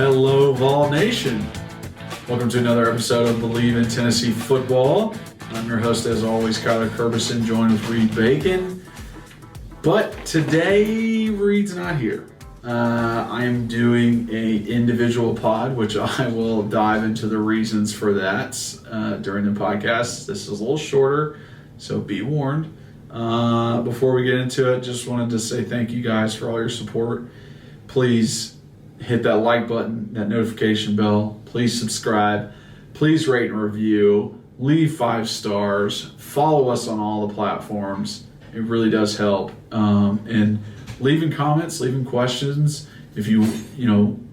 Hello, Vol Nation. Welcome to another episode of Believe in Tennessee Football. I'm your host, as always, Kyler Kerberson, joined with Reed Bacon. But today, Reed's not here. I am doing an individual pod, which I will dive into the reasons for that during the podcast. This is a little shorter, so be warned. Before we get into it, just wanted to say thank you guys for all your support. Please hit that like button, that notification bell. Please subscribe. Please rate and review. Leave 5 stars. Follow us on all the platforms. It really does help. And leaving comments, leaving questions. If you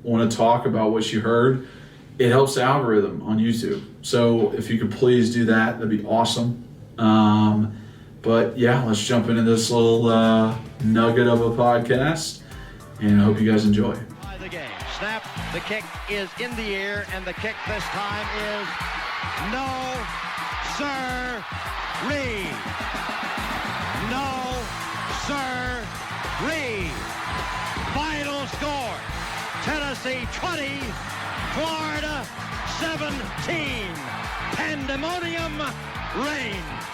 want to talk about what you heard, it helps the algorithm on YouTube. So if you could please do that, that'd be awesome. But yeah, let's jump into this little nugget of a podcast, and I hope you guys enjoy. The game. Snap. The kick is in the air, and the kick this time is no, sir-ree. No, sir-ree. Final score: Tennessee 20, Florida 17. Pandemonium reigns.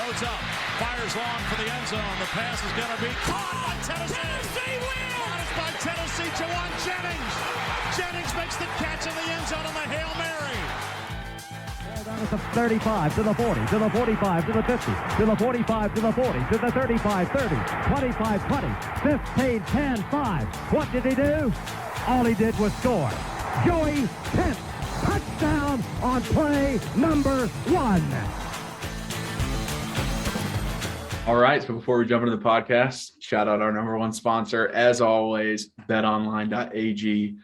Loads up, fires long for the end zone. The pass is going to be caught by Tennessee. Tennessee wins! Caught it by Tennessee. Jawan Jennings. Jennings makes the catch in the end zone on the Hail Mary. Down at the 35, to the 40, to the 45, to the 50, to the 45, to the 40, to the 35, 30, 25, 20, 15, 10, 5. What did he do? All he did was score. Joey Pence, touchdown on play number 1. All right, so before we jump into the podcast, shout out our number one sponsor, as always, betonline.ag.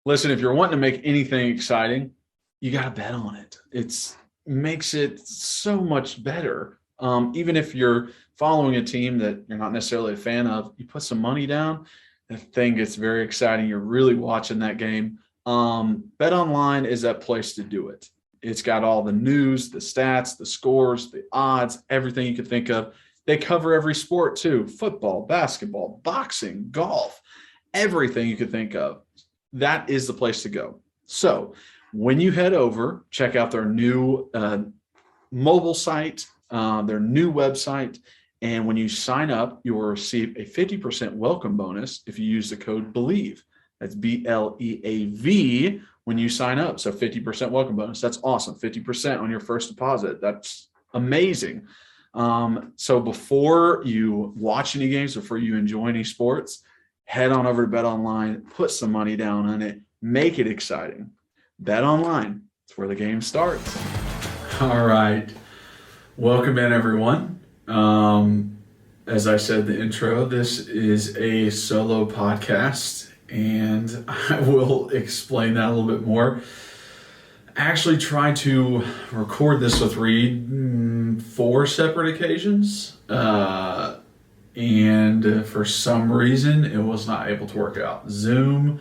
Listen, if you're wanting to make anything exciting, you got to bet on it. It makes it so much better. Even if you're following a team that you're not necessarily a fan of, you put some money down, the thing gets very exciting. You're really watching that game. BetOnline is that place to do it. It's got all the news, the stats, the scores, the odds, everything you could think of. They cover every sport too: football, basketball, boxing, golf, everything you could think of. That is the place to go. So when you head over, check out their new mobile site, their new website, and when you sign up, you will receive a 50% welcome bonus if you use the code BELIEVE. That's BLEAV when you sign up. So 50% welcome bonus. That's awesome. 50% on your first deposit. That's amazing. So before you watch any games, before you enjoy any sports, head on over to BetOnline, put some money down on it, make it exciting. BetOnline, it's where the game starts. All right. Welcome in, everyone. As I said in the intro, this is a solo podcast, and I will explain that a little bit more. I actually tried to record this with Reed 4 separate occasions, and for some reason, it was not able to work out. Zoom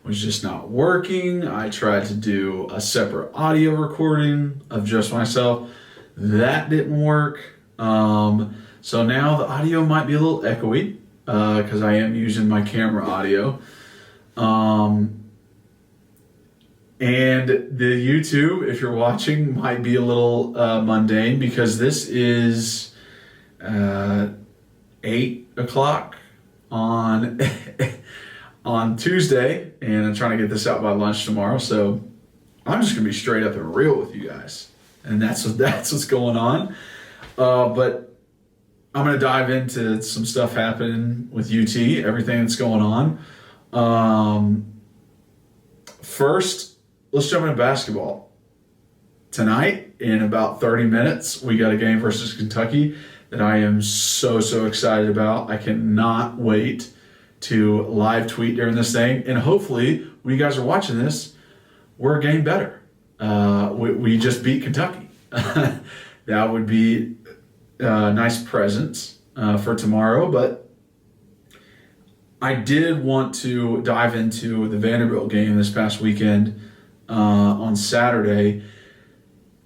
was just not working. I tried to do a separate audio recording of just myself. That didn't work. So now the audio might be a little echoey because I am using my camera audio. And the YouTube, if you're watching, might be a little mundane because this is 8 o'clock on on Tuesday, and I'm trying to get this out by lunch tomorrow. So I'm just gonna be straight up and real with you guys, and that's what's going on. But I'm gonna dive into some stuff happening with UT, everything that's going on. First, let's jump into basketball. Tonight, in about 30 minutes, we got a game versus Kentucky that I am so excited about. I cannot wait to live tweet during this thing. And hopefully, when you guys are watching this, we're a game better. We just beat Kentucky. That would be a nice present for tomorrow. But I did want to dive into the Vanderbilt game this past weekend on Saturday.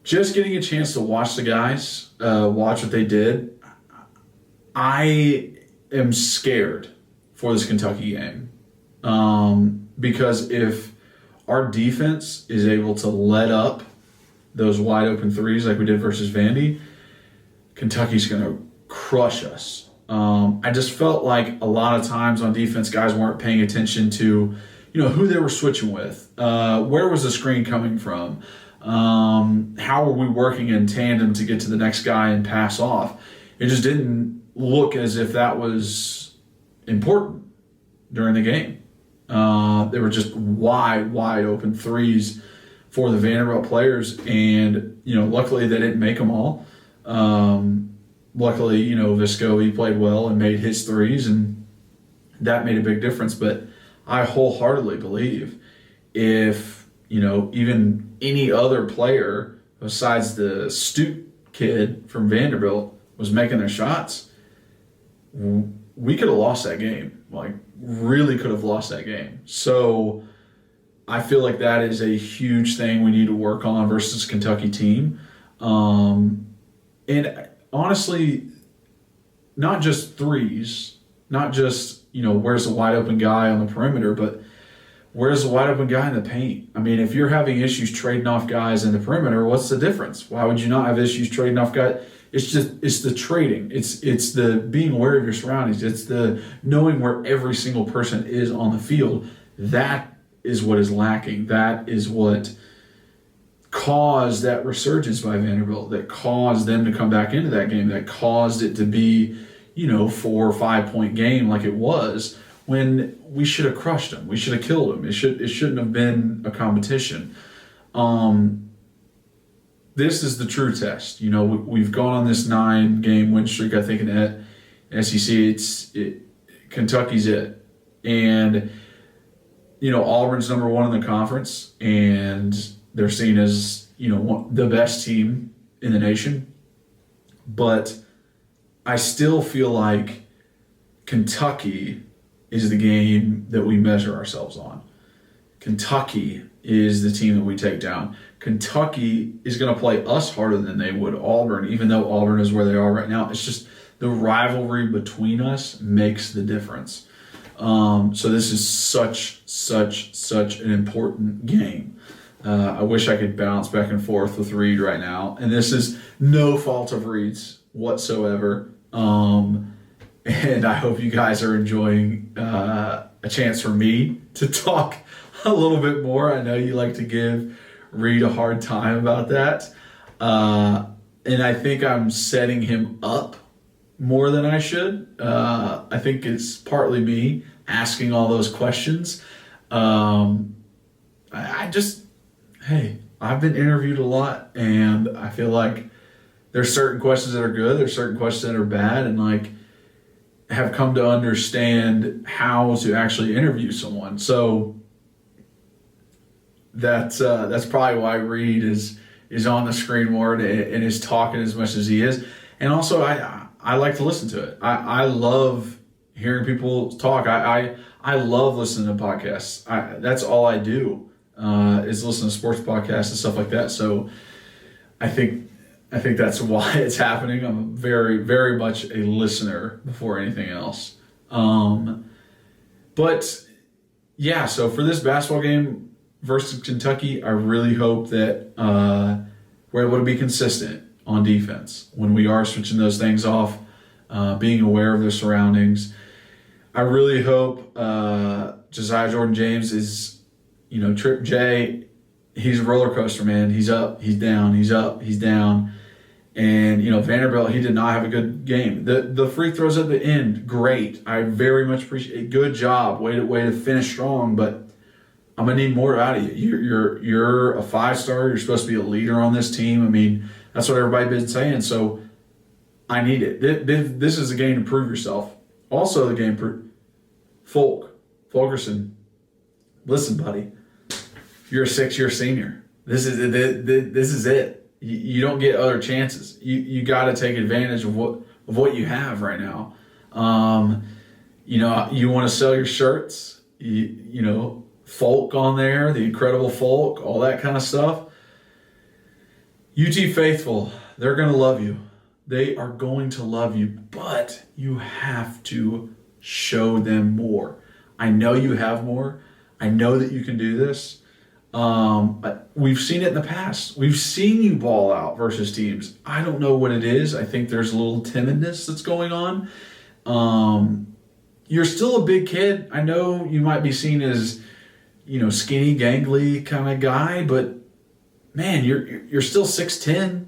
Just getting a chance to watch the guys, watch what they did. I am scared for this Kentucky game. because if our defense is able to let up those wide open threes like we did versus Vandy, Kentucky's going to crush us. I just felt like a lot of times on defense, guys weren't paying attention to, who they were switching with. Where was the screen coming from? How were we working in tandem to get to the next guy and pass off? It just didn't look as if that was important during the game. They were just wide open threes for the Vanderbilt players, and luckily they didn't make them all. Luckily, Vescovi played well and made his threes, and that made a big difference. But I wholeheartedly believe if even any other player besides the Stute kid from Vanderbilt was making their shots, we could have lost that game. Like, really could have lost that game. So I feel like that is a huge thing we need to work on versus Kentucky team. And honestly, not just threes, not just, where's the wide open guy on the perimeter, but where's the wide open guy in the paint? I mean, if you're having issues trading off guys in the perimeter, what's the difference? Why would you not have issues trading off guys? It's the trading. It's the being aware of your surroundings. It's the knowing where every single person is on the field. That is what is lacking. That is what caused that resurgence by Vanderbilt, that caused them to come back into that game, that caused it to be, 4 or 5 point game like it was, when we should have crushed them. We should have killed them. It shouldn't have been a competition. This is the true test. We've gone on this 9-game win streak, I think, in the SEC. Kentucky's it. And, Auburn's number 1 in the conference, and they're seen as, the best team in the nation. But I still feel like Kentucky is the game that we measure ourselves on. Kentucky is the team that we take down. Kentucky is going to play us harder than they would Auburn, even though Auburn is where they are right now. It's just the rivalry between us makes the difference. So this is such an important game. I wish I could bounce back and forth with Reed right now. And this is no fault of Reed's whatsoever. And I hope you guys are enjoying a chance for me to talk a little bit more. I know you like to give Reed a hard time about that. And I think I'm setting him up more than I should. I think it's partly me asking all those questions. I've been interviewed a lot, and I feel like there's certain questions that are good, there's certain questions that are bad, and have come to understand how to actually interview someone. So that's probably why Reed is on the screen more and is talking as much as he is. And also, I like to listen to it. I love hearing people talk. I love listening to podcasts. That's all I do is listen to sports podcasts and stuff like that. So I think that's why it's happening. I'm very, very much a listener before anything else. But yeah, so for this basketball game versus Kentucky, I really hope that we're able to be consistent on defense when we are switching those things off, being aware of their surroundings. I really hope Josiah Jordan-James is, Trip J, he's a roller coaster, man. He's up, he's down, he's up, he's down. And, Vanderbilt, he did not have a good game. The free throws at the end, great. I very much appreciate it. Good job. Way to finish strong, but I'm going to need more out of you. You're a 5-star. You're supposed to be a leader on this team. I mean, that's what everybody's been saying. So I need it. This is a game to prove yourself. Also the game Fulkerson, listen, buddy, you're a 6-year senior. This is it. You don't get other chances. You got to take advantage of what you have right now. You want to sell your shirts. Folk on there, the Incredible Folk, all that kind of stuff. UT Faithful, they're going to love you. They are going to love you, but you have to show them more. I know you have more. I know that you can do this. We've seen it in the past. We've seen you ball out versus teams. I don't know what it is. I think there's a little timidness that's going on. You're still a big kid. I know you might be seen as, skinny, gangly kind of guy, but man, you're still 6'10".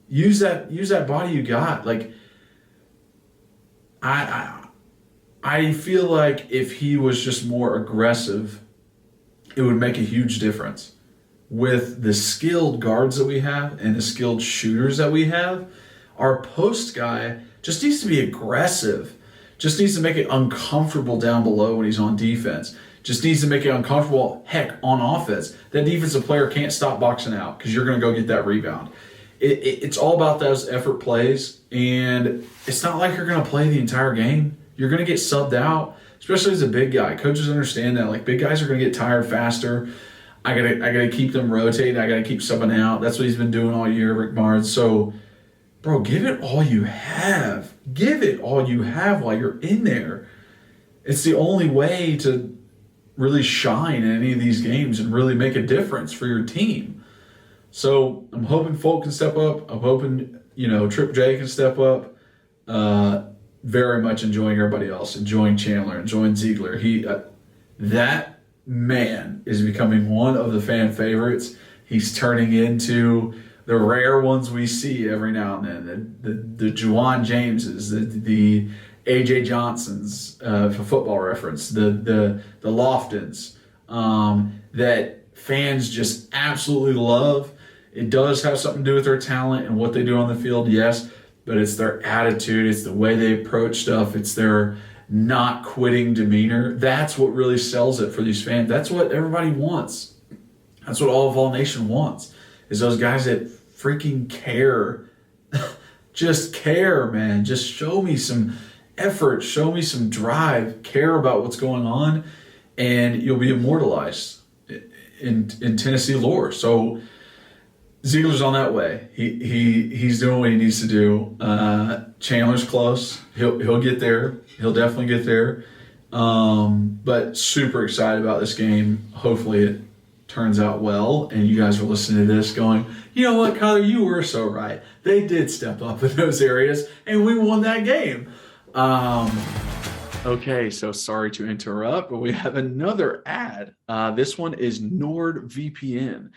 Use that body you got. Like, I feel like if he was just more aggressive, it would make a huge difference. With the skilled guards that we have and the skilled shooters that we have, our post guy just needs to be aggressive. Just needs to make it uncomfortable down below when he's on defense. Just needs to make it uncomfortable, heck, on offense. That defensive player can't stop boxing out because you're going to go get that rebound. It's all about those effort plays, and it's not like you're going to play the entire game. You're going to get subbed out, especially as a big guy. Coaches understand that. Like, big guys are going to get tired faster. I gotta keep them rotating. I gotta keep subbing out. That's what he's been doing all year, Rick Barnes. So, bro, give it all you have. Give it all you have while you're in there. It's the only way to really shine in any of these games and really make a difference for your team. So I'm hoping Folk can step up. I'm hoping, Trip J can step up. Very much enjoying everybody else, enjoying Chandler, enjoying Ziegler. That man is becoming one of the fan favorites. He's turning into the rare ones we see every now and then. The Juwan Jameses, the AJ Johnsons, for Football Reference, the Loftons, that fans just absolutely love. It does have something to do with their talent and what they do on the field, yes, but it's their attitude, it's the way they approach stuff, it's their not quitting demeanor. That's what really sells it for these fans. That's what everybody wants. That's what all of Vol Nation wants, is those guys that freaking care. Just care, man. Just show me some effort, show me some drive, care about what's going on, and you'll be immortalized in Tennessee lore. So Ziegler's on that way. He's doing what he needs to do. Chandler's close. He'll get there. He'll definitely get there. But super excited about this game. Hopefully it turns out well, and you guys are listening to this going, you know what, Kyler, you were so right. They did step up in those areas, and we won that game. Okay, so sorry to interrupt, but we have another ad. This one is NordVPN.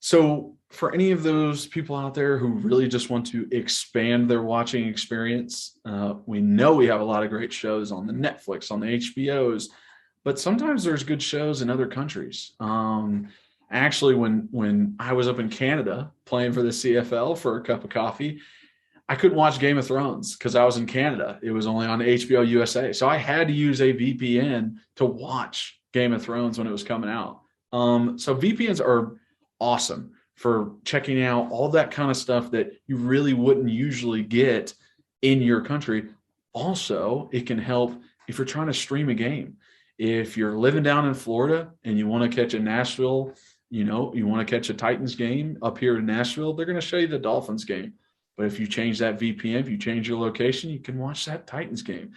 So for any of those people out there who really just want to expand their watching experience, we know we have a lot of great shows on the Netflix, on the HBOs, but sometimes there's good shows in other countries. Actually, when I was up in Canada playing for the CFL for a cup of coffee, I couldn't watch Game of Thrones because I was in Canada. It was only on HBO USA. So I had to use a VPN to watch Game of Thrones when it was coming out. So VPNs are awesome for checking out all that kind of stuff that you really wouldn't usually get in your country. Also, it can help if you're trying to stream a game. If you're living down in Florida and you want to catch a Nashville, you want to catch a Titans game up here in Nashville, they're going to show you the Dolphins game. But if you change that VPN, if you change your location, you can watch that Titans game.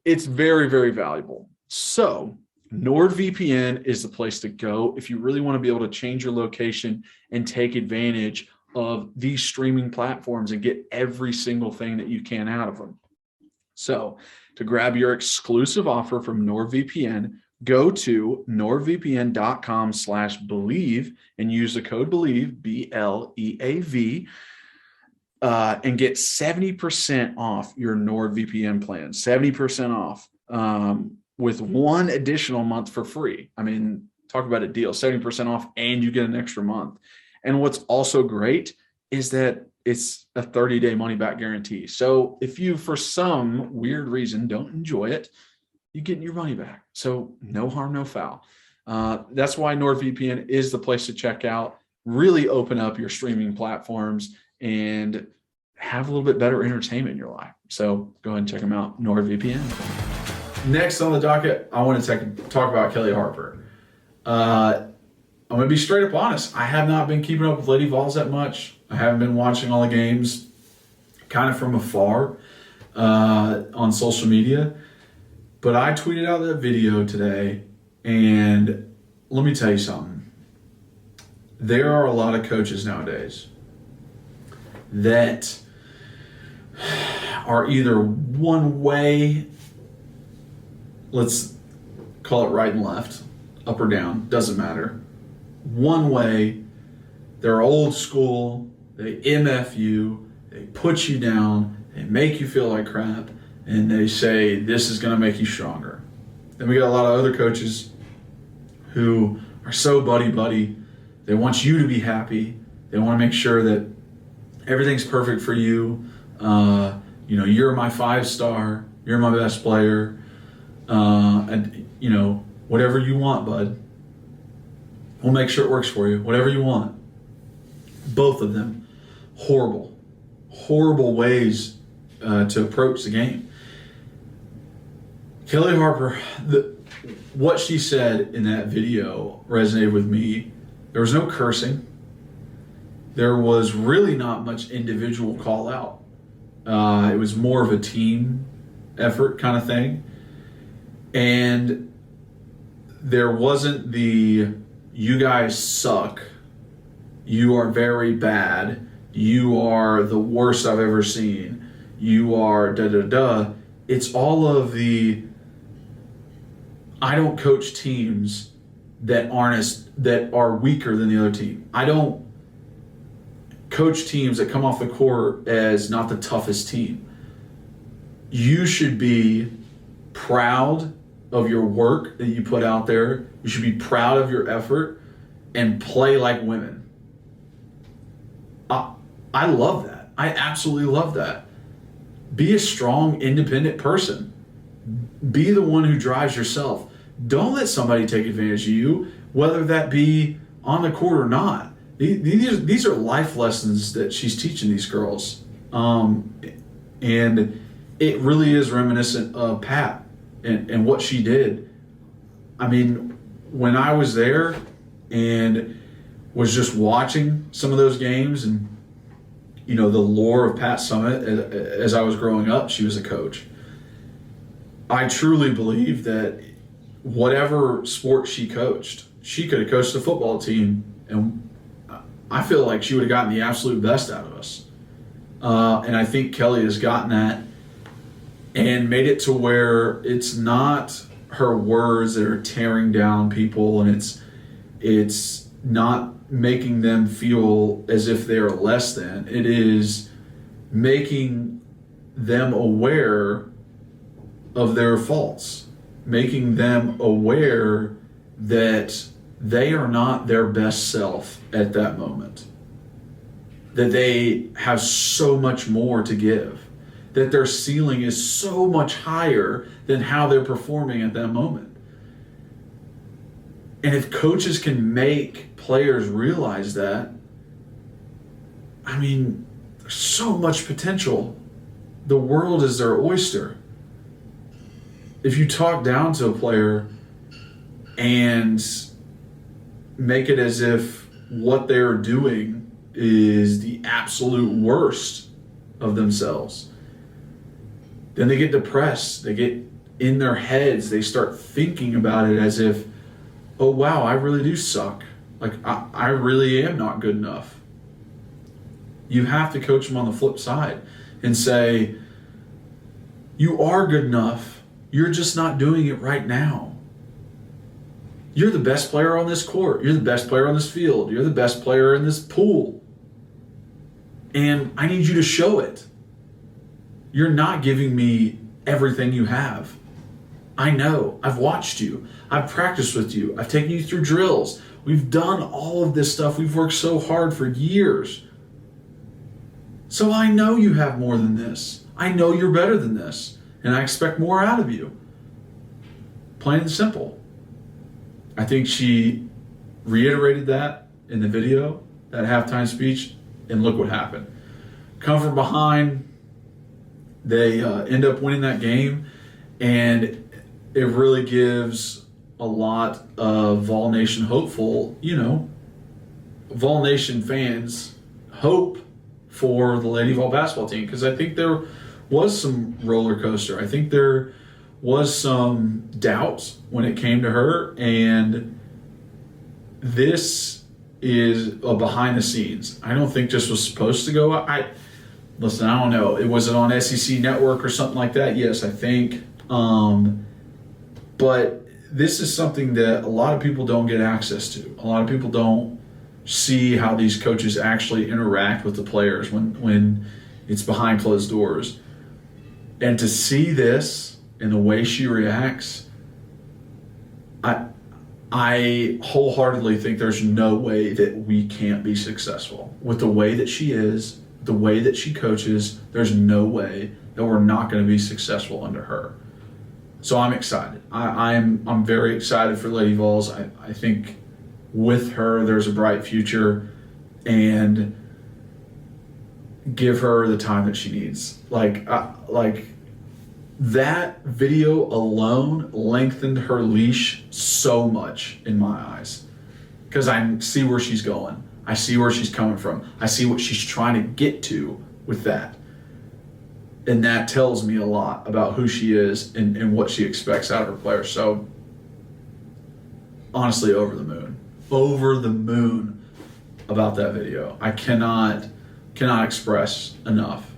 It's very, very valuable. So NordVPN is the place to go if you really want to be able to change your location and take advantage of these streaming platforms and get every single thing that you can out of them. So to grab your exclusive offer from NordVPN, go to nordvpn.com/believe and use the code BELIEVE, BLEAV, and get 70% off your NordVPN plan, 70% off. With one additional month for free. I mean, talk about a deal, 70% off, and you get an extra month. And what's also great is that it's a 30-day money-back guarantee. So if you, for some weird reason, don't enjoy it, you get your money back. So no harm, no foul. That's why NordVPN is the place to check out. Really open up your streaming platforms and have a little bit better entertainment in your life. So go ahead and check them out, NordVPN. Next on the docket, I want to talk about Kellie Harper. I'm going to be straight up honest. I have not been keeping up with Lady Vols that much. I haven't been watching all the games kind of from afar on social media. But I tweeted out that video today, and let me tell you something. There are a lot of coaches nowadays that are either one way, let's call it right and left, up or down, doesn't matter. One way, they're old school, they MF you, they put you down, they make you feel like crap, and they say this is going to make you stronger. Then we got a lot of other coaches who are so buddy-buddy. They want you to be happy. They want to make sure that everything's perfect for you. You're my 5-star. You're my best player. And whatever you want, bud. We'll make sure it works for you. Whatever you want. Both of them, horrible ways to approach the game. Kellie Harper, what she said in that video resonated with me. There was no cursing. There was really not much individual call out. It was more of a team effort kind of thing. And there wasn't the, you guys suck, you are very bad, you are the worst I've ever seen, you are da-da-da. It's all of the, I don't coach teams that are weaker than the other team. I don't coach teams that come off the court as not the toughest team. You should be proud of your work that you put out there. You should be proud of your effort and play like women. I love that. I absolutely love that. Be a strong, independent person. Be the one who drives yourself. Don't let somebody take advantage of you, whether that be on the court or not. These are life lessons that she's teaching these girls. And it really is reminiscent of Pat and what she did. I mean, when I was there and was just watching some of those games and, the lore of Pat Summitt as I was growing up, she was a coach. I truly believe that whatever sport she coached, she could have coached a football team, and I feel like she would have gotten the absolute best out of us. And I think Kellie has gotten that and made it to where it's not her words that are tearing down people, and it's not making them feel as if they are less than. It is making them aware of their faults, making them aware that they are not their best self at that moment, that they have so much more to give, that their ceiling is so much higher than how they're performing at that moment. And if coaches can make players realize that, I mean, there's so much potential. The world is their oyster. If you talk down to a player and make it as if what they're doing is the absolute worst of themselves, then they get depressed. They get in their heads. They start thinking about it as if, oh, wow, I really do suck. Like, I really am not good enough. You have to coach them on the flip side and say, you are good enough. You're just not doing it right now. You're the best player on this court. You're the best player on this field. You're the best player in this pool. And I need you to show it. You're not giving me everything you have. I know. I've watched you. I've practiced with you. I've taken you through drills. We've done all of this stuff. We've worked so hard for years. So I know you have more than this. I know you're better than this. And I expect more out of you. Plain and simple. I think she reiterated that in the video, that halftime speech, and look what happened. Come from behind. They end up winning that game, and it really gives a lot of Vol Nation hopeful, Vol Nation fans hope for the Lady Vol basketball team, because I think there was some roller coaster. I think there was some doubt when it came to her, and this is a behind the scenes. I don't think this was supposed to go. Listen, I don't know. Was it on SEC Network or something like that? Yes, I think. But this is something that a lot of people don't get access to. A lot of people don't see how these coaches actually interact with the players when it's behind closed doors. And to see this and the way she reacts, I wholeheartedly think there's no way that we can't be successful. With the way that she is, the way that she coaches, there's no way that we're not going to be successful under her. So I'm excited. I'm very excited for Lady Vols. I think with her there's a bright future, and give her the time that she needs. Like that video alone lengthened her leash so much in my eyes, because I see where she's going. I see where she's coming from. I see what she's trying to get to with that. And that tells me a lot about who she is and what she expects out of her players. So, honestly, over the moon about that video. I cannot express enough.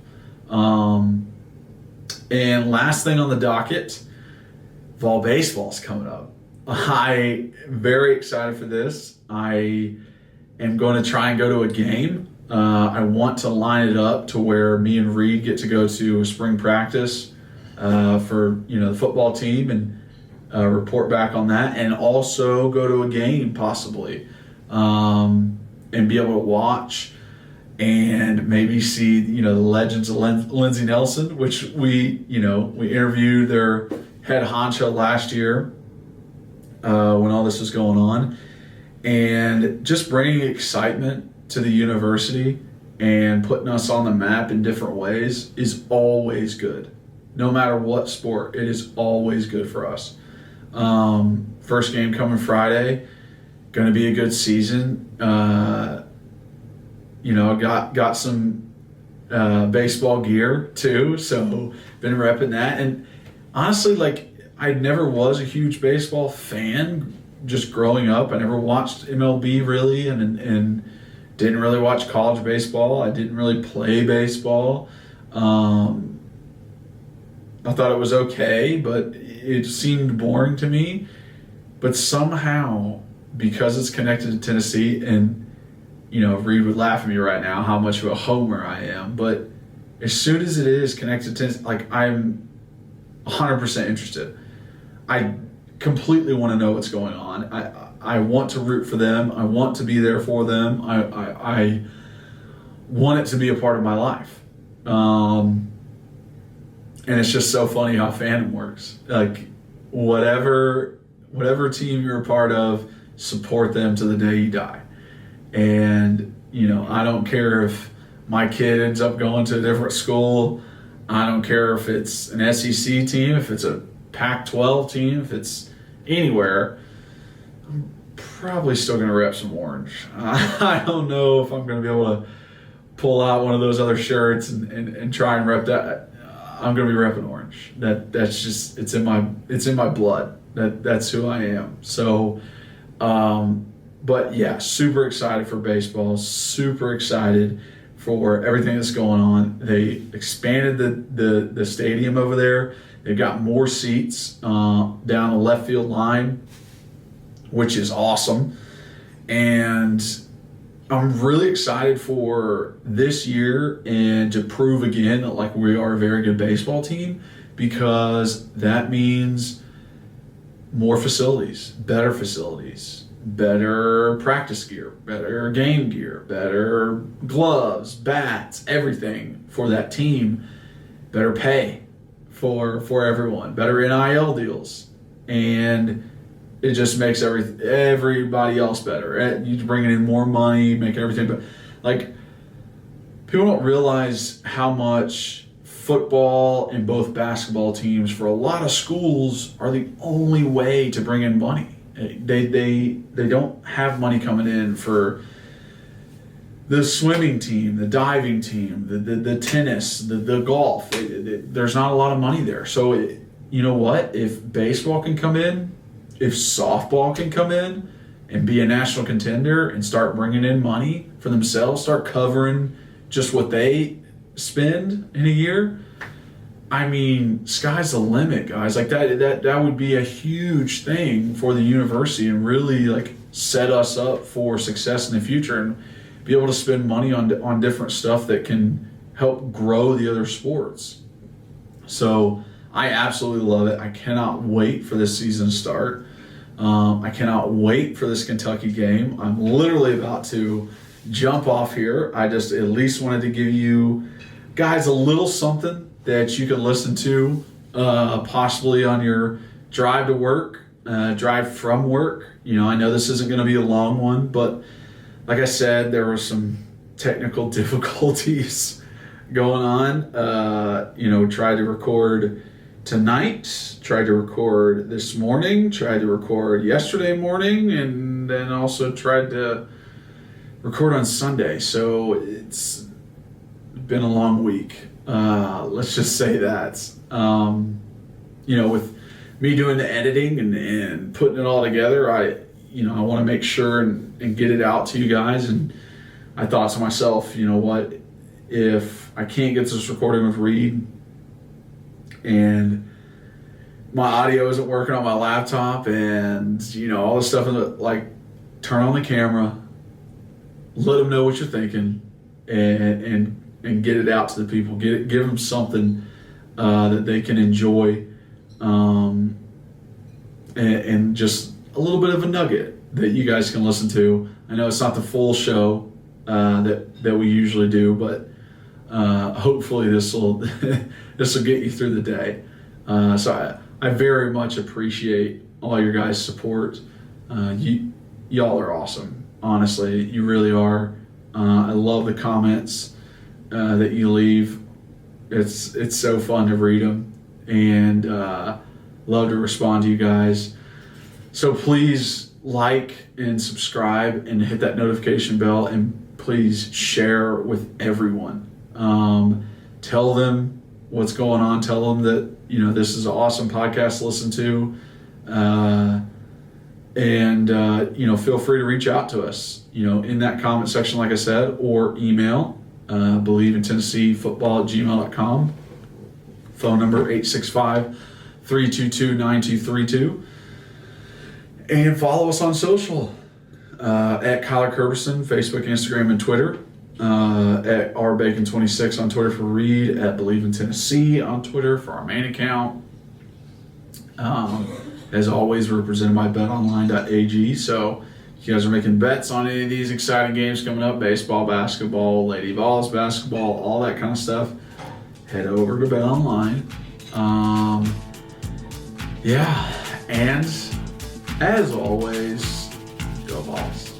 And last thing on the docket, Vol baseball's coming up. I'm very excited for this. I am going to try and go to a game. I want to line it up to where me and Reed get to go to a spring practice for the football team and report back on that, and also go to a game possibly and be able to watch and maybe see the legends of Lindsey Nelson, which we interviewed their head honcho last year when all this was going on, and just bringing excitement to the university and putting us on the map in different ways is always good. No matter what sport, it is always good for us. First game coming Friday, going to be a good season. Got some baseball gear too, so been repping that. And honestly, I never was a huge baseball fan just growing up. I never watched MLB really, and didn't really watch college baseball. I didn't really play baseball. I thought it was okay, but it seemed boring to me. But somehow, because it's connected to Tennessee, and Reed would laugh at me right now how much of a homer I am, but as soon as it is connected to Tennessee, I'm 100% interested. I completely want to know what's going on. I want to root for them. I want to be there for them. I want it to be a part of my life. And it's just so funny how fandom works. Whatever team you're a part of, support them to the day you die. And, I don't care if my kid ends up going to a different school. I don't care if it's an SEC team, if it's a Pac-12 team, if it's anywhere. I'm probably still going to rep some orange. I don't know if I'm going to be able to pull out one of those other shirts and try and rep that. I'm going to be repping orange. That's just it's in my blood. That's who I am. So, but yeah, super excited for baseball. Super excited for everything that's going on. They expanded the stadium over there. They've got more seats down the left field line, which is awesome. And I'm really excited for this year and to prove again that we are a very good baseball team, because that means more facilities, better practice gear, better game gear, better gloves, bats, everything for that team, better pay for everyone, better NIL deals, and it just makes everybody else better. You bringing in more money, making everything, but people don't realize how much football and both basketball teams for a lot of schools are the only way to bring in money. They don't have money coming in for the swimming team, the diving team, the tennis, the golf. There's not a lot of money there. So you know what? If baseball can come in, if softball can come in, and be a national contender and start bringing in money for themselves, start covering just what they spend in a year, I mean, sky's the limit, guys. Like that would be a huge thing for the university and really like set us up for success in the future and be able to spend money on different stuff that can help grow the other sports. So I absolutely love it. I cannot wait for this season to start. I cannot wait for this Kentucky game. I'm literally about to jump off here. I just at least wanted to give you guys a little something that you can listen to possibly on your drive to work, drive from work. You know, I know this isn't going to be a long one, but like I said, there were some technical difficulties going on. Tried to record tonight, tried to record this morning, tried to record yesterday morning, and then also tried to record on Sunday. So it's been a long week. Let's just say that. With me doing the editing and putting it all together, I want to make sure and get it out to you guys. And I thought to myself, you know what, if I can't get this recording with Reed and my audio isn't working on my laptop and, all this stuff, like turn on the camera, let them know what you're thinking and get it out to the people, give them something that they can enjoy, and just a little bit of a nugget that you guys can listen to. I know it's not the full show that we usually do, but hopefully this will get you through the day. So I very much appreciate all your guys' support. Y'all are awesome. Honestly, you really are. I love the comments that you leave. It's so fun to read them, and love to respond to you guys. So please like and subscribe and hit that notification bell, and please share with everyone. Tell them what's going on. Tell them that this is an awesome podcast to listen to, and feel free to reach out to us. In that comment section, like I said, or email bleavintennesseefootball@gmail.com. Phone number 865-322-9232. And follow us on social at Kyler Kerberson, Facebook, Instagram, and Twitter. At rbacon26 on Twitter for Reed, at Believe in Tennessee on Twitter for our main account. As always, we're represented by betonline.ag. So if you guys are making bets on any of these exciting games coming up, baseball, basketball, Lady Vols basketball, all that kind of stuff, head over to BetOnline. And as always, go Vols.